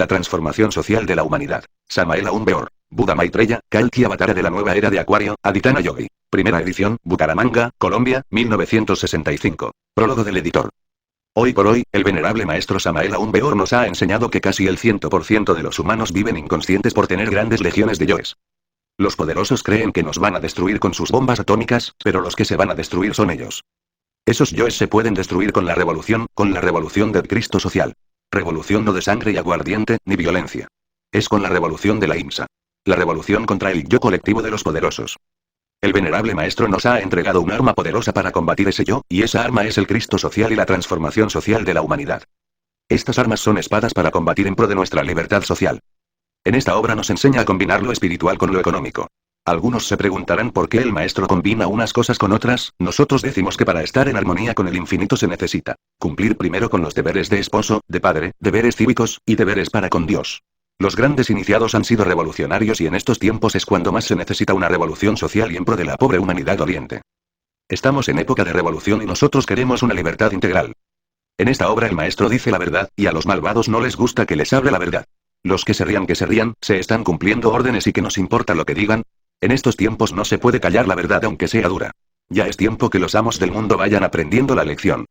La transformación social de la humanidad. Samael Aun Weor. Buda Maitreya, Kalki Avatara de la nueva era de Acuario, Aditana Yogi. Primera edición, Bucaramanga, Colombia, 1965. Prólogo del editor. Hoy por hoy, el venerable maestro Samael Aun Weor nos ha enseñado que casi el 100% de los humanos viven inconscientes por tener grandes legiones de yoes. Los poderosos creen que nos van a destruir con sus bombas atómicas, pero los que se van a destruir son ellos. Esos yoes se pueden destruir con la revolución del Cristo social. Revolución no de sangre y aguardiente, ni violencia. Es con la revolución de la IMSA. La revolución contra el yo colectivo de los poderosos. El venerable maestro nos ha entregado un arma poderosa para combatir ese yo, y esa arma es el Cristo social y la transformación social de la humanidad. Estas armas son espadas para combatir en pro de nuestra libertad social. En esta obra nos enseña a combinar lo espiritual con lo económico. Algunos se preguntarán por qué el maestro combina unas cosas con otras. Nosotros decimos que para estar en armonía con el infinito se necesita cumplir primero con los deberes de esposo, de padre, deberes cívicos, y deberes para con Dios. Los grandes iniciados han sido revolucionarios y en estos tiempos es cuando más se necesita una revolución social y en pro de la pobre humanidad doliente. Estamos en época de revolución y nosotros queremos una libertad integral. En esta obra el maestro dice la verdad, y a los malvados no les gusta que les hable la verdad. Los que se rían, se están cumpliendo órdenes y que nos importa lo que digan. En estos tiempos no se puede callar la verdad aunque sea dura. Ya es tiempo que los amos del mundo vayan aprendiendo la lección.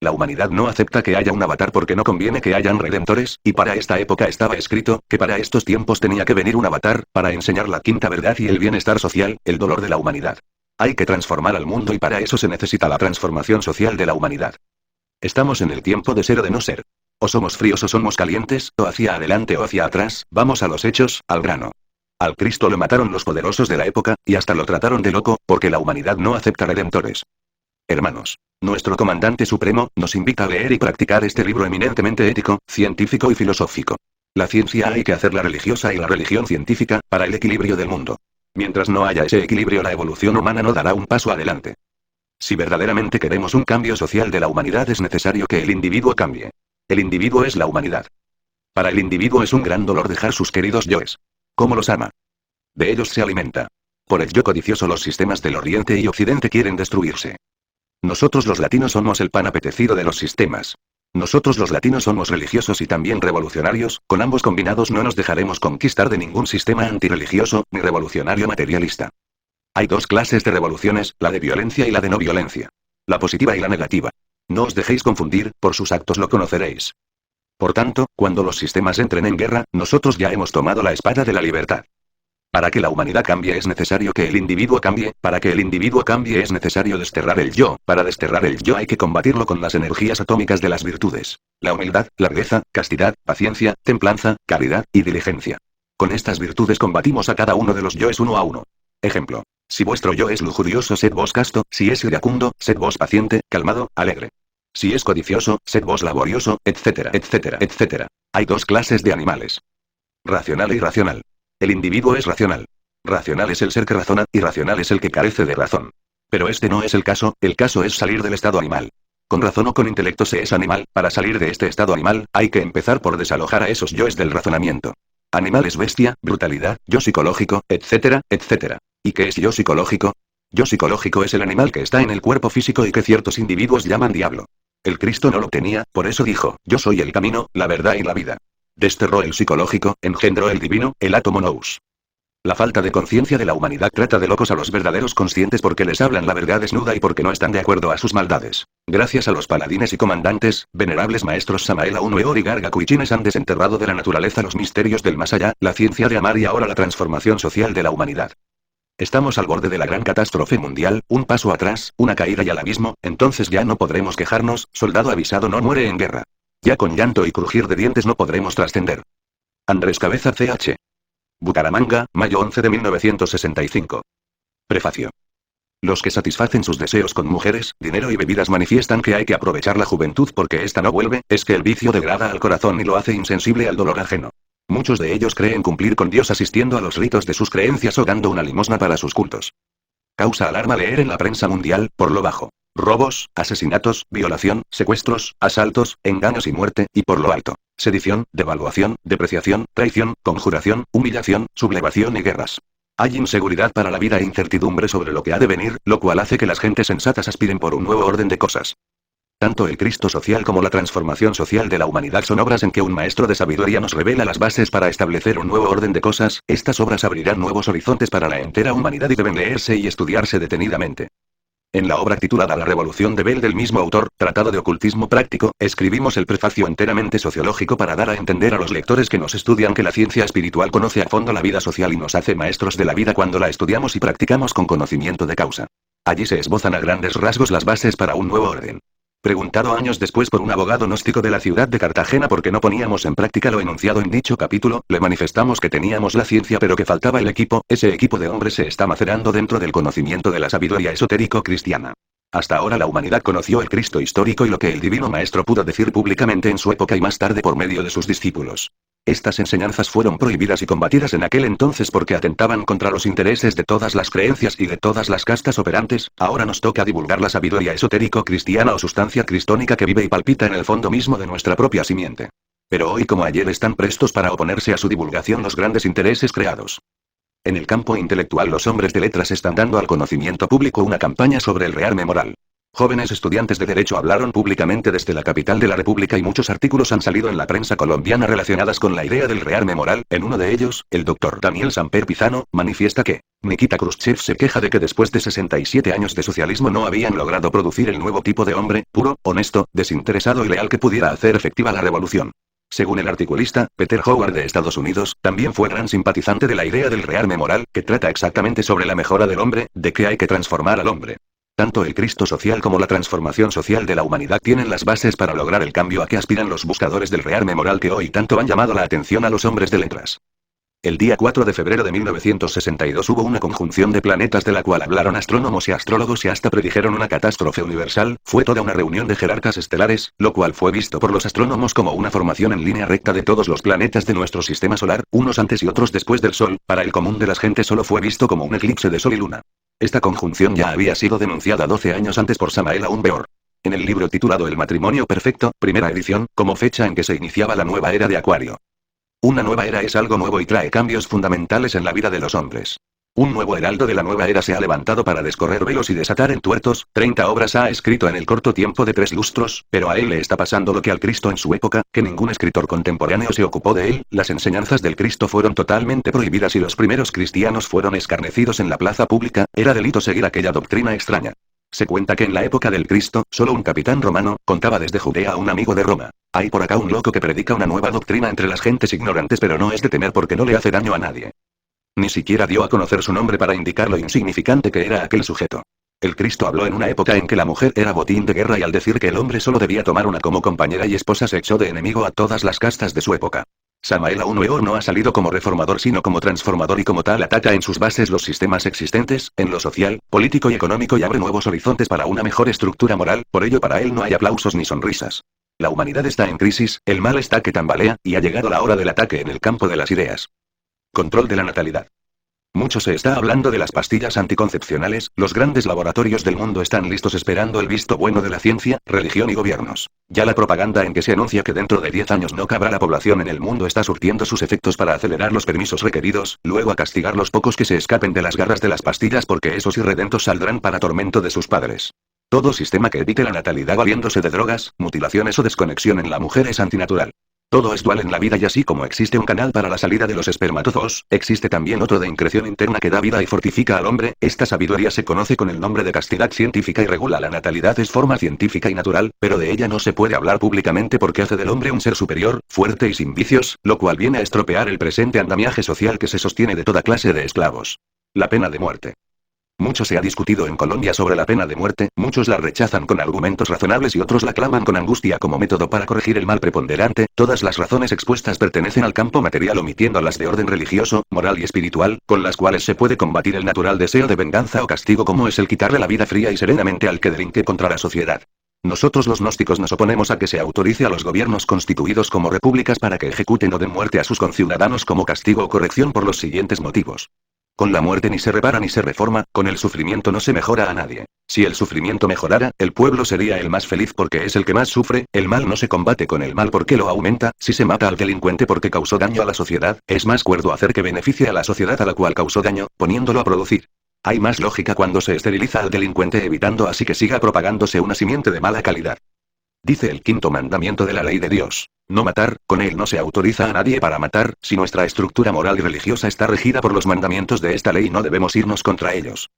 La humanidad no acepta que haya un avatar porque no conviene que hayan redemptores, y para esta época estaba escrito, que para estos tiempos tenía que venir un avatar, para enseñar la quinta verdad y el bienestar social, el dolor de la humanidad. Hay que transformar al mundo y para eso se necesita la transformación social de la humanidad. Estamos en el tiempo de ser o de no ser. O somos fríos o somos calientes, o hacia adelante o hacia atrás, vamos a los hechos, al grano. Al Cristo lo mataron los poderosos de la época, y hasta lo trataron de loco, porque la humanidad no acepta redemptores. Hermanos, nuestro comandante supremo nos invita a leer y practicar este libro eminentemente ético, científico y filosófico. La ciencia hay que hacerla religiosa y la religión científica, para el equilibrio del mundo. Mientras no haya ese equilibrio, la evolución humana no dará un paso adelante. Si verdaderamente queremos un cambio social de la humanidad, es necesario que el individuo cambie. El individuo es la humanidad. Para el individuo es un gran dolor dejar sus queridos yoes. ¿Cómo los ama? De ellos se alimenta. Por el yo codicioso los sistemas del Oriente y Occidente quieren destruirse. Nosotros los latinos somos el pan apetecido de los sistemas. Nosotros los latinos somos religiosos y también revolucionarios, con ambos combinados no nos dejaremos conquistar de ningún sistema antirreligioso, ni revolucionario materialista. Hay dos clases de revoluciones, la de violencia y la de no violencia. La positiva y la negativa. No os dejéis confundir, por sus actos lo conoceréis. Por tanto, cuando los sistemas entren en guerra, nosotros ya hemos tomado la espada de la libertad. Para que la humanidad cambie es necesario que el individuo cambie, para que el individuo cambie es necesario desterrar el yo, para desterrar el yo hay que combatirlo con las energías atómicas de las virtudes, la humildad, largueza, castidad, paciencia, templanza, caridad, y diligencia. Con estas virtudes combatimos a cada uno de los yoes uno a uno. Ejemplo. Si vuestro yo es lujurioso, sed vos casto, si es iracundo, sed vos paciente, calmado, alegre. Si es codicioso, sed vos laborioso, etcétera, etcétera, etcétera. Hay dos clases de animales. Racional e irracional. El individuo es racional. Racional es el ser que razona, irracional es el que carece de razón. Pero este no es el caso es salir del estado animal. Con razón o con intelecto se es animal, para salir de este estado animal, hay que empezar por desalojar a esos yoes del razonamiento. Animal es bestia, brutalidad, yo psicológico, etcétera, etcétera. ¿Y qué es yo psicológico? Yo psicológico es el animal que está en el cuerpo físico y que ciertos individuos llaman diablo. El Cristo no lo tenía, por eso dijo, yo soy el camino, la verdad y la vida. Desterró el psicológico, engendró el divino, el átomo nous. La falta de conciencia de la humanidad trata de locos a los verdaderos conscientes porque les hablan la verdad desnuda y porque no están de acuerdo a sus maldades. Gracias a los paladines y comandantes, venerables maestros Samael Aun Weor y Garga Kuichines han desenterrado de la naturaleza los misterios del más allá, la ciencia de amar y ahora la transformación social de la humanidad. Estamos al borde de la gran catástrofe mundial, un paso atrás, una caída y al abismo, entonces ya no podremos quejarnos, soldado avisado no muere en guerra. Ya con llanto y crujir de dientes no podremos trascender. Andrés Cabeza CH. Bucaramanga, mayo 11 de 1965. Prefacio. Los que satisfacen sus deseos con mujeres, dinero y bebidas manifiestan que hay que aprovechar la juventud porque esta no vuelve, es que el vicio degrada al corazón y lo hace insensible al dolor ajeno. Muchos de ellos creen cumplir con Dios asistiendo a los ritos de sus creencias o dando una limosna para sus cultos. Causa alarma leer en la prensa mundial, por lo bajo, robos, asesinatos, violación, secuestros, asaltos, engaños y muerte, y por lo alto, sedición, devaluación, depreciación, traición, conjuración, humillación, sublevación y guerras. Hay inseguridad para la vida e incertidumbre sobre lo que ha de venir, lo cual hace que las gentes sensatas aspiren por un nuevo orden de cosas. Tanto el Cristo social como la transformación social de la humanidad son obras en que un maestro de sabiduría nos revela las bases para establecer un nuevo orden de cosas. Estas obras abrirán nuevos horizontes para la entera humanidad y deben leerse y estudiarse detenidamente. En la obra titulada La Revolución de Bell del mismo autor, Tratado de Ocultismo Práctico, escribimos el prefacio enteramente sociológico para dar a entender a los lectores que nos estudian que la ciencia espiritual conoce a fondo la vida social y nos hace maestros de la vida cuando la estudiamos y practicamos con conocimiento de causa. Allí se esbozan a grandes rasgos las bases para un nuevo orden. Preguntado años después por un abogado gnóstico de la ciudad de Cartagena por qué no poníamos en práctica lo enunciado en dicho capítulo, le manifestamos que teníamos la ciencia pero que faltaba el equipo. Ese equipo de hombres se está macerando dentro del conocimiento de la sabiduría esotérico cristiana. Hasta ahora la humanidad conoció el Cristo histórico y lo que el Divino Maestro pudo decir públicamente en su época y más tarde por medio de sus discípulos. Estas enseñanzas fueron prohibidas y combatidas en aquel entonces porque atentaban contra los intereses de todas las creencias y de todas las castas operantes. Ahora nos toca divulgar la sabiduría esotérico cristiana o sustancia cristónica que vive y palpita en el fondo mismo de nuestra propia simiente. Pero hoy como ayer están prestos para oponerse a su divulgación los grandes intereses creados. En el campo intelectual los hombres de letras están dando al conocimiento público una campaña sobre el rearme moral. Jóvenes estudiantes de Derecho hablaron públicamente desde la capital de la República y muchos artículos han salido en la prensa colombiana relacionadas con la idea del rearme moral. En uno de ellos, el doctor Daniel Samper Pizano, manifiesta que Nikita Khrushchev se queja de que después de 67 años de socialismo no habían logrado producir el nuevo tipo de hombre, puro, honesto, desinteresado y leal que pudiera hacer efectiva la revolución. Según el articulista, Peter Howard de Estados Unidos, también fue gran simpatizante de la idea del rearme moral, que trata exactamente sobre la mejora del hombre, de que hay que transformar al hombre. Tanto el Cristo social como la transformación social de la humanidad tienen las bases para lograr el cambio a que aspiran los buscadores del rearme moral que hoy tanto han llamado la atención a los hombres de letras. El día 4 de febrero de 1962 hubo una conjunción de planetas de la cual hablaron astrónomos y astrólogos y hasta predijeron una catástrofe universal. Fue toda una reunión de jerarcas estelares, lo cual fue visto por los astrónomos como una formación en línea recta de todos los planetas de nuestro sistema solar, unos antes y otros después del Sol. Para el común de las gentes solo fue visto como un eclipse de Sol y Luna. Esta conjunción ya había sido denunciada 12 años antes por Samael Aun Weor. En el libro titulado El matrimonio perfecto, primera edición, como fecha en que se iniciaba la nueva era de Acuario. Una nueva era es algo nuevo y trae cambios fundamentales en la vida de los hombres. Un nuevo heraldo de la nueva era se ha levantado para descorrer velos y desatar entuertos. 30 obras ha escrito en el corto tiempo de 3 lustros, pero a él le está pasando lo que al Cristo en su época, que ningún escritor contemporáneo se ocupó de él. Las enseñanzas del Cristo fueron totalmente prohibidas y los primeros cristianos fueron escarnecidos en la plaza pública. Era delito seguir aquella doctrina extraña. Se cuenta que en la época del Cristo, solo un capitán romano, contaba desde Judea a un amigo de Roma: hay por acá un loco que predica una nueva doctrina entre las gentes ignorantes, pero no es de temer porque no le hace daño a nadie. Ni siquiera dio a conocer su nombre para indicar lo insignificante que era aquel sujeto. El Cristo habló en una época en que la mujer era botín de guerra y al decir que el hombre solo debía tomar una como compañera y esposa se echó de enemigo a todas las castas de su época. Samael Aun Weor no ha salido como reformador sino como transformador y como tal ataca en sus bases los sistemas existentes, en lo social, político y económico y abre nuevos horizontes para una mejor estructura moral. Por ello para él no hay aplausos ni sonrisas. La humanidad está en crisis, el mal está que tambalea, y ha llegado la hora del ataque en el campo de las ideas. Control de la natalidad. Mucho se está hablando de las pastillas anticoncepcionales. Los grandes laboratorios del mundo están listos esperando el visto bueno de la ciencia, religión y gobiernos. Ya la propaganda en que se anuncia que dentro de 10 años no cabrá la población en el mundo está surtiendo sus efectos para acelerar los permisos requeridos, luego a castigar los pocos que se escapen de las garras de las pastillas porque esos irredentos saldrán para tormento de sus padres. Todo sistema que evite la natalidad valiéndose de drogas, mutilaciones o desconexión en la mujer es antinatural. Todo es dual en la vida y así como existe un canal para la salida de los espermatozoos, existe también otro de increción interna que da vida y fortifica al hombre. Esta sabiduría se conoce con el nombre de castidad científica y regula la natalidad. Es forma científica y natural, pero de ella no se puede hablar públicamente porque hace del hombre un ser superior, fuerte y sin vicios, lo cual viene a estropear el presente andamiaje social que se sostiene de toda clase de esclavos. La pena de muerte. Mucho se ha discutido en Colombia sobre la pena de muerte, muchos la rechazan con argumentos razonables y otros la claman con angustia como método para corregir el mal preponderante. Todas las razones expuestas pertenecen al campo material omitiendo las de orden religioso, moral y espiritual, con las cuales se puede combatir el natural deseo de venganza o castigo como es el quitarle la vida fría y serenamente al que delinque contra la sociedad. Nosotros los gnósticos nos oponemos a que se autorice a los gobiernos constituidos como repúblicas para que ejecuten o den muerte a sus conciudadanos como castigo o corrección por los siguientes motivos. Con la muerte ni se repara ni se reforma, con el sufrimiento no se mejora a nadie. Si el sufrimiento mejorara, el pueblo sería el más feliz porque es el que más sufre. El mal no se combate con el mal porque lo aumenta. Si se mata al delincuente porque causó daño a la sociedad, es más cuerdo hacer que beneficie a la sociedad a la cual causó daño, poniéndolo a producir. Hay más lógica cuando se esteriliza al delincuente evitando así que siga propagándose una simiente de mala calidad. Dice el quinto mandamiento de la ley de Dios: no matar. Con él no se autoriza a nadie para matar. Si nuestra estructura moral y religiosa está regida por los mandamientos de esta ley, no debemos irnos contra ellos.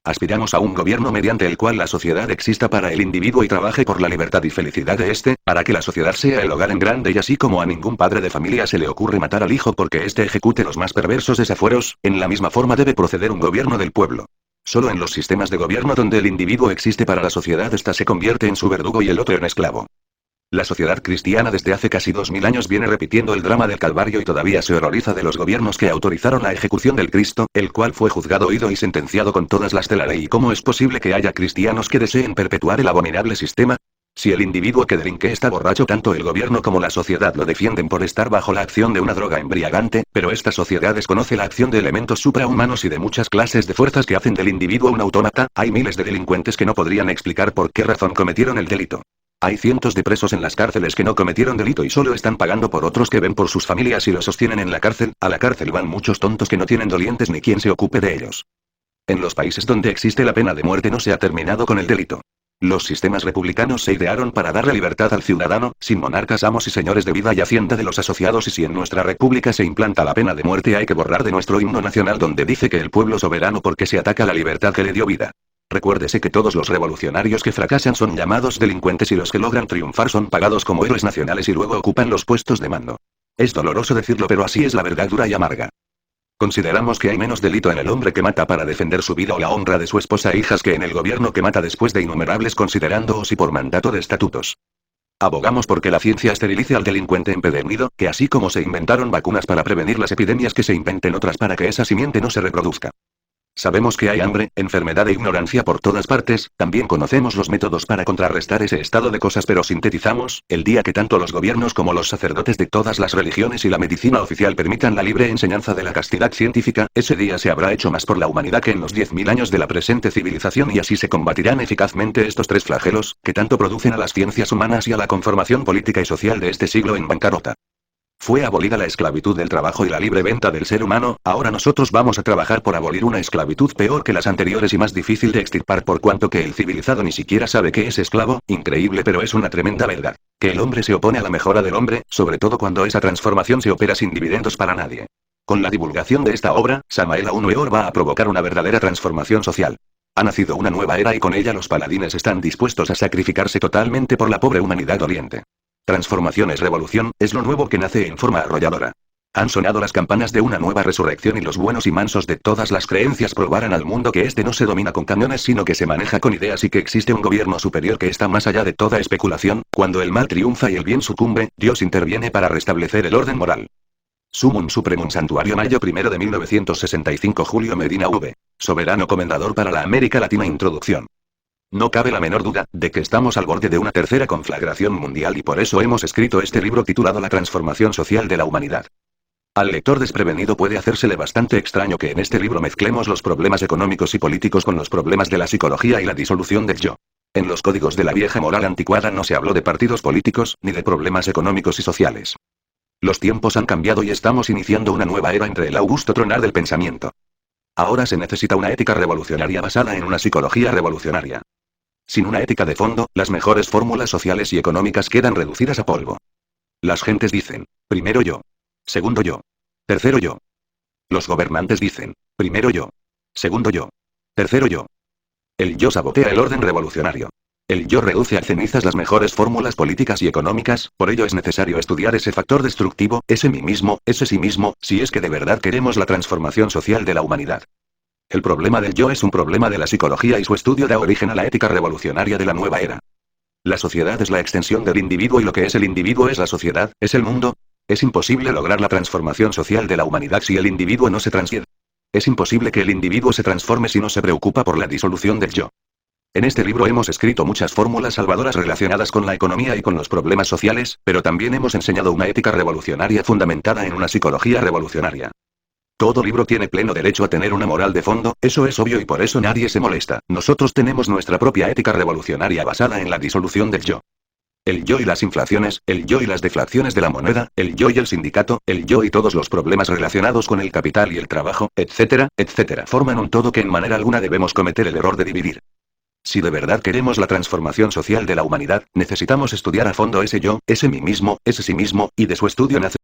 Aspiramos a un gobierno mediante el cual la sociedad exista para el individuo y trabaje por la libertad y felicidad de éste, para que la sociedad sea el hogar en grande, y así como a ningún padre de familia se le ocurre matar al hijo porque éste ejecute los más perversos desafueros, en la misma forma debe proceder un gobierno del pueblo. Solo en los sistemas de gobierno donde el individuo existe para la sociedad, ésta se convierte en su verdugo y el otro en esclavo. La sociedad cristiana desde hace casi 2000 años viene repitiendo el drama del Calvario y todavía se horroriza de los gobiernos que autorizaron la ejecución del Cristo, el cual fue juzgado, oído y sentenciado con todas las de la ley. ¿Y cómo es posible que haya cristianos que deseen perpetuar el abominable sistema? Si el individuo que delinque está borracho, tanto el gobierno como la sociedad lo defienden por estar bajo la acción de una droga embriagante, pero esta sociedad desconoce la acción de elementos suprahumanos y de muchas clases de fuerzas que hacen del individuo un autómata. Hay miles de delincuentes que no podrían explicar por qué razón cometieron el delito. Hay cientos de presos en las cárceles que no cometieron delito y solo están pagando por otros que ven por sus familias y los sostienen en la cárcel. A la cárcel van muchos tontos que no tienen dolientes ni quien se ocupe de ellos. En los países donde existe la pena de muerte no se ha terminado con el delito. Los sistemas republicanos se idearon para darle libertad al ciudadano, sin monarcas, amos y señores de vida y hacienda de los asociados, y si en nuestra república se implanta la pena de muerte, hay que borrar de nuestro himno nacional donde dice que el pueblo soberano porque se ataca la libertad que le dio vida. Recuérdese que todos los revolucionarios que fracasan son llamados delincuentes y los que logran triunfar son pagados como héroes nacionales y luego ocupan los puestos de mando. Es doloroso decirlo, pero así es la verdad dura y amarga. Consideramos que hay menos delito en el hombre que mata para defender su vida o la honra de su esposa e hijas que en el gobierno que mata después de innumerables considerandos y por mandato de estatutos. Abogamos porque la ciencia esterilice al delincuente empedernido, que así como se inventaron vacunas para prevenir las epidemias, que se inventen otras para que esa simiente no se reproduzca. Sabemos que hay hambre, enfermedad e ignorancia por todas partes, también conocemos los métodos para contrarrestar ese estado de cosas, pero sintetizamos: el día que tanto los gobiernos como los sacerdotes de todas las religiones y la medicina oficial permitan la libre enseñanza de la castidad científica, ese día se habrá hecho más por la humanidad que en los 10.000 años de la presente civilización, y así se combatirán eficazmente estos tres flagelos, que tanto producen a las ciencias humanas y a la conformación política y social de este siglo en bancarrota. Fue abolida la esclavitud del trabajo y la libre venta del ser humano, ahora nosotros vamos a trabajar por abolir una esclavitud peor que las anteriores y más difícil de extirpar, por cuanto que el civilizado ni siquiera sabe que es esclavo. Increíble, pero es una tremenda verdad. Que el hombre se opone a la mejora del hombre, sobre todo cuando esa transformación se opera sin dividendos para nadie. Con la divulgación de esta obra, Samael Aun Weor va a provocar una verdadera transformación social. Ha nacido una nueva era y con ella los paladines están dispuestos a sacrificarse totalmente por la pobre humanidad doliente. Transformación es revolución, es lo nuevo que nace en forma arrolladora. Han sonado las campanas de una nueva resurrección y los buenos y mansos de todas las creencias probarán al mundo que este no se domina con camiones sino que se maneja con ideas y que existe un gobierno superior que está más allá de toda especulación. Cuando el mal triunfa y el bien sucumbe, Dios interviene para restablecer el orden moral. Sumum Supremum Santuario, mayo 1 de 1965. Julio Medina V. Soberano Comendador para la América Latina. Introducción. No cabe la menor duda de que estamos al borde de una tercera conflagración mundial y por eso hemos escrito este libro titulado La transformación social de la humanidad. Al lector desprevenido puede hacérsele bastante extraño que en este libro mezclemos los problemas económicos y políticos con los problemas de la psicología y la disolución del yo. En los códigos de la vieja moral anticuada no se habló de partidos políticos, ni de problemas económicos y sociales. Los tiempos han cambiado y estamos iniciando una nueva era entre el augusto tronar del pensamiento. Ahora se necesita una ética revolucionaria basada en una psicología revolucionaria. Sin una ética de fondo, las mejores fórmulas sociales y económicas quedan reducidas a polvo. Las gentes dicen: primero yo. Segundo yo. Tercero yo. Los gobernantes dicen: primero yo. Segundo yo. Tercero yo. El yo sabotea el orden revolucionario. El yo reduce a cenizas las mejores fórmulas políticas y económicas, por ello es necesario estudiar ese factor destructivo, ese mí mismo, ese sí mismo, si es que de verdad queremos la transformación social de la humanidad. El problema del yo es un problema de la psicología y su estudio da origen a la ética revolucionaria de la nueva era. La sociedad es la extensión del individuo y lo que es el individuo es la sociedad, es el mundo. Es imposible lograr la transformación social de la humanidad si el individuo no se transciende. Es imposible que el individuo se transforme si no se preocupa por la disolución del yo. En este libro hemos escrito muchas fórmulas salvadoras relacionadas con la economía y con los problemas sociales, pero también hemos enseñado una ética revolucionaria fundamentada en una psicología revolucionaria. Todo libro tiene pleno derecho a tener una moral de fondo, eso es obvio y por eso nadie se molesta. Nosotros tenemos nuestra propia ética revolucionaria basada en la disolución del yo. El yo y las inflaciones, el yo y las deflaciones de la moneda, el yo y el sindicato, el yo y todos los problemas relacionados con el capital y el trabajo, etcétera, etcétera, forman un todo que en manera alguna debemos cometer el error de dividir. Si de verdad queremos la transformación social de la humanidad, necesitamos estudiar a fondo ese yo, ese mí mismo, ese sí mismo, y de su estudio nace